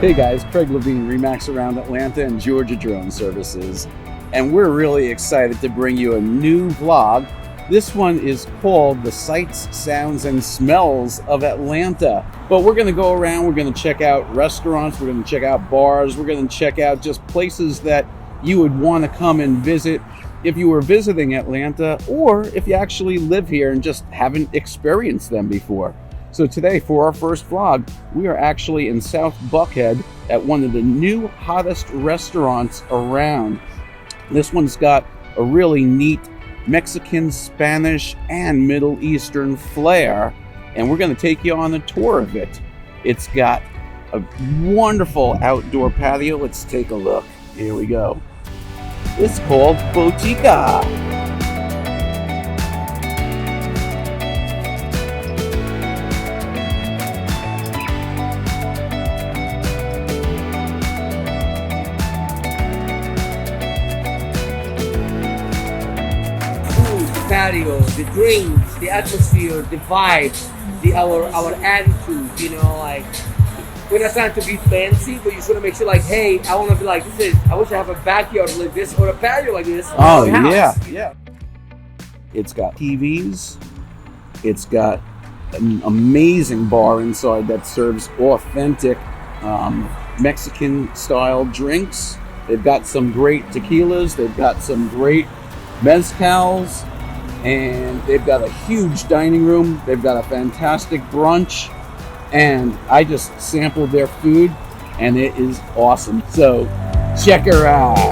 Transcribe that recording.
Hey guys, Craig Levine, Remax Around Atlanta and Georgia Drone Services. And we're really excited to bring you a new vlog. This one is called The Sights, Sounds, and Smells of Atlanta. But we're gonna go around, we're gonna check out restaurants, we're gonna check out bars, we're gonna check out just places that you would wanna come and visit if you were visiting Atlanta, or if you actually live here and just haven't experienced them before. So today, for our first vlog, we are actually in South Buckhead at one of the new hottest restaurants around. This one's got a really neat Mexican, Spanish, and Middle Eastern flair, and we're going to take you on a tour of it. It's got a wonderful outdoor patio. Let's take a look. Here we go. It's called Botica. Patio, the drinks, the atmosphere, the vibes, our attitude, you know, like we're not trying to be fancy, but you just want to make sure, like, hey, I want to be like, I wish I have a backyard like this or a patio like this. Oh yeah. It's got TVs. It's got an amazing bar inside that serves authentic Mexican style drinks. They've got some great tequilas. They've got some great mezcals. And they've got a huge dining room. They've got a fantastic brunch. And I just sampled their food, and it is awesome. So check her out.